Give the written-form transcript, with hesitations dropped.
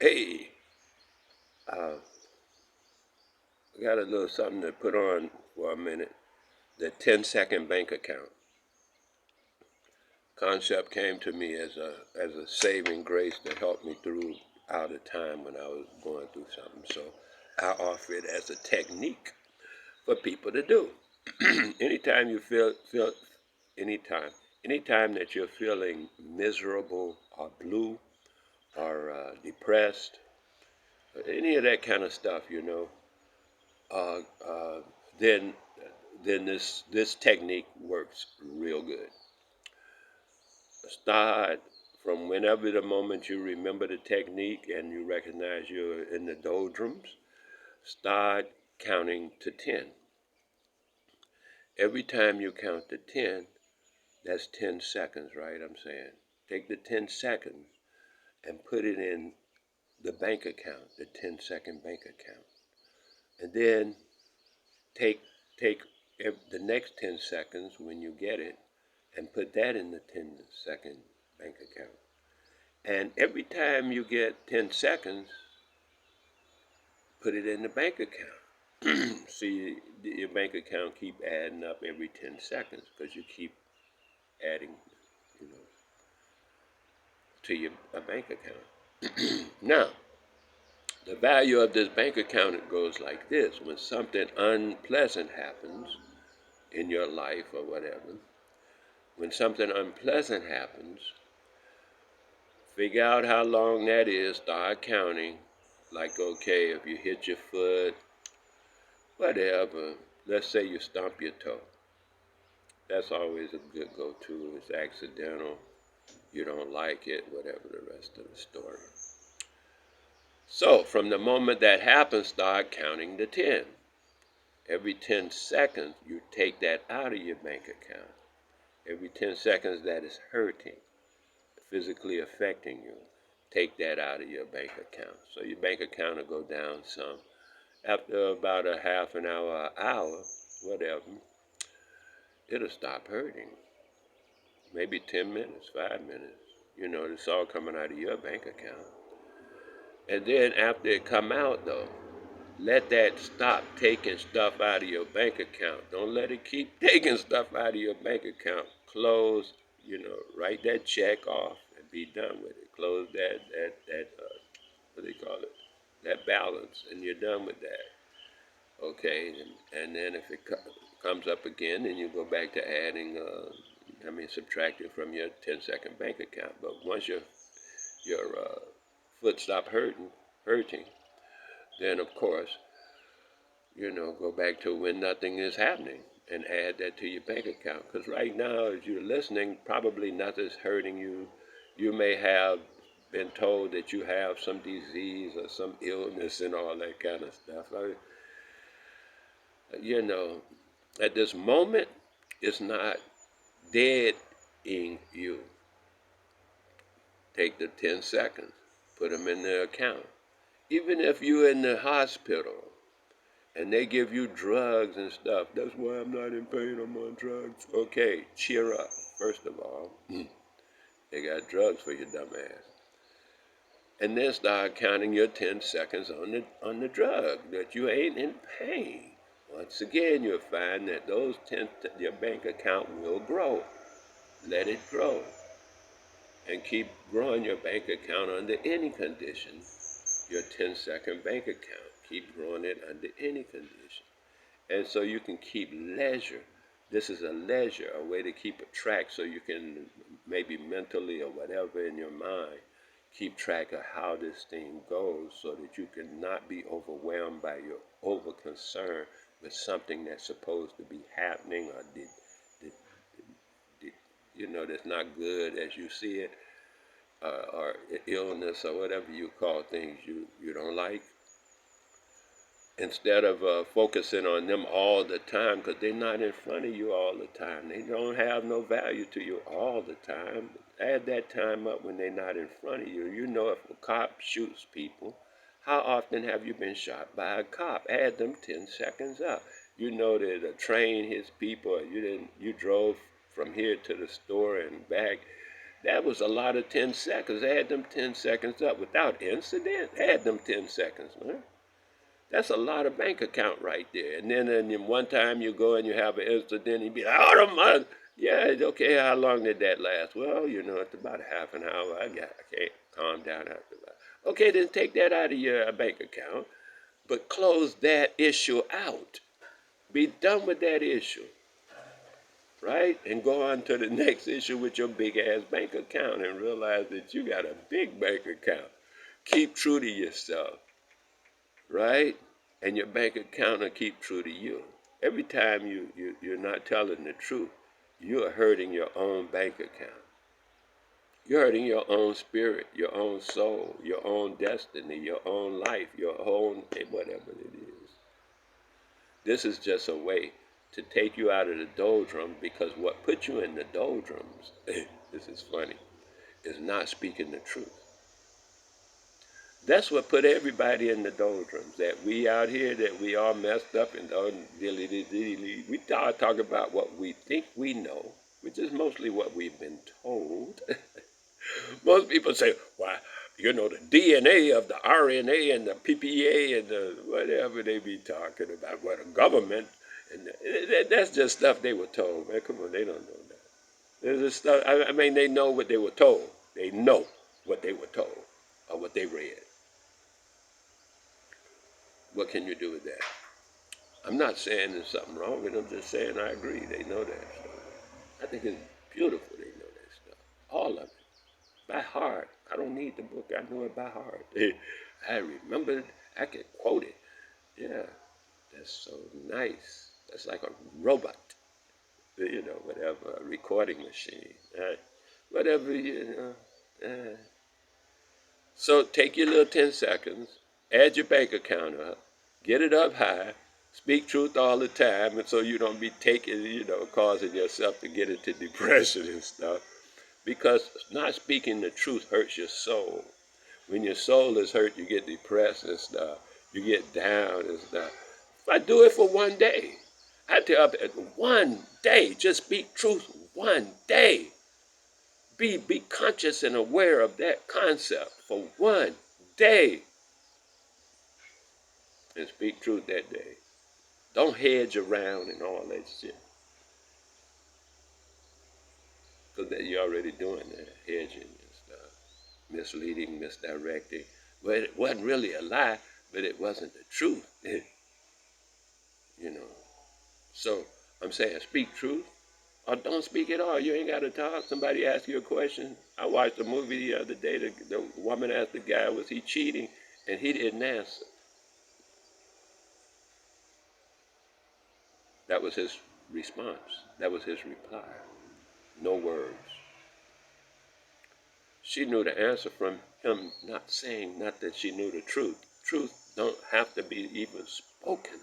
Hey, uh, I got a little something to put on for a minute. The 10-second bank account concept came to me as a saving grace to help me through out a time when I was going through something. So I offer it as a technique for people to do. anytime you feel anytime anytime that you're feeling miserable or blue or depressed, any of that kind of stuff, uh, uh, then this technique works real good. Start from whenever the moment you remember the technique and you recognize you're in the doldrums. Start counting to 10. Every time you count to 10, that's 10 seconds, right? I'm saying take the 10 seconds and put it in the bank account, the 10-second bank account, and then take take the next 10 seconds when you get it and put that in the 10-second bank account. And every time you get 10 seconds, put it in the bank account. See, your bank account keep adding up every 10 seconds because you keep adding, you know, to your bank account. Now, the value of this bank account, it goes like this. When something unpleasant happens in your life or whatever, when something unpleasant happens, figure out how long that is, start counting. Like, okay, if you hit your foot, whatever, let's say you stump your toe. That's always a good go-to. It's accidental. You don't like it, whatever the rest of the story. So, from the moment that happens, start counting to 10. Every 10 seconds, you take that out of your bank account. Every 10 seconds that is hurting, physically affecting you, take that out of your bank account. So your bank account will go down some. After about a half an hour, whatever, it'll stop hurting. Maybe 10 minutes, 5 minutes. It's all coming out of your bank account. And then after it come out though, let that stop taking stuff out of your bank account. Don't let it keep taking stuff out of your bank account. Close, write that check off and be done with it. Close that what do they call it? That balance, and you're done with that. Okay, and then if it comes up again, then you go back to adding. Subtract it from your 10-second bank account. But once your foot stop hurting, then of course, go back to when nothing is happening and add that to your bank account. Because right now, as you're listening, probably nothing's hurting you. You may have been told that you have some disease or some illness and all that kind of stuff. At this moment, it's not dead in you. Take the 10 seconds, put them in the account. Even if you're in the hospital and they give you drugs and stuff, that's why I'm not in pain, I'm on drugs. Okay, cheer up. First of all, they got drugs for your dumb ass. And then start counting your 10 seconds on the drug, that you ain't in pain. Once again, you'll find that your bank account will grow. Let it grow. And keep growing your bank account under any condition. Your 10-second bank account, keep growing it under any condition. And so you can keep leisure. This is a leisure, a way to keep a track so you can maybe mentally or whatever in your mind keep track of how this thing goes so that you can not be overwhelmed by your over concern with something that's supposed to be happening or that's not good as you see it, or illness or whatever you call things you don't like. Instead of focusing on them all the time, because they're not in front of you all the time. They don't have no value to you all the time. Add that time up when they're not in front of you. If a cop shoots people, how often have you been shot by a cop? Add them 10 seconds up. That a train hits people, you drove from here to the store and back. That was a lot of 10 seconds. Add them 10 seconds up without incident. Add them 10 seconds, man. That's a lot of bank account right there. And then one time you go and you have an incident, you be like, oh, my. Yeah, it's okay. How long did that last? Well, it's about a half an hour. I can't calm down after that. Okay, then take that out of your bank account, but close that issue out. Be done with that issue, right? And go on to the next issue with your big ass bank account and realize that you got a big bank account. Keep true to yourself, right? And your bank account will keep true to you. Every time you're not telling the truth, you're hurting your own bank account. You're hurting your own spirit, your own soul, your own destiny, your own life, your own whatever it is. This is just a way to take you out of the doldrum, because what put you in the doldrums, this is funny, is not speaking the truth. That's what put everybody in the doldrums, that we out here, that we all messed up and we talk about what we think we know, which is mostly what we've been told. Most people say, why, the DNA of the RNA and the PPA and the whatever they be talking about, what a government, and that's just stuff they were told, man. Come on, they don't know that. There's this stuff, I mean, they know what they were told. They know what they were told or what they read. What can you do with that? I'm not saying there's something wrong with them, just saying I agree. They know that stuff. I think it's beautiful they know that stuff. All of it. By heart. I don't need the book. I know it by heart. I remember it. I can quote it. Yeah. That's so nice. That's like a robot. Whatever. A recording machine. Whatever, So take your little 10 seconds. Add your bank account up. Get it up high. Speak truth all the time, and so you don't be causing yourself to get into depression and stuff. Because not speaking the truth hurts your soul. When your soul is hurt, you get depressed and stuff. You get down and stuff. If I do it for one day, I tell people, one day, just speak truth one day. Be conscious and aware of that concept for one day. And speak truth that day. Don't hedge around and all that shit. Because you're already doing that, hedging and stuff. Misleading, misdirecting. Well, it wasn't really a lie, but it wasn't the truth. So I'm saying speak truth or don't speak at all. You ain't got to talk. Somebody asked you a question. I watched a movie the other day. The woman asked the guy, was he cheating? And he didn't answer. That was his response. That was his reply. No words. She knew the answer from him not saying, not that she knew the truth. Truth don't have to be even spoken.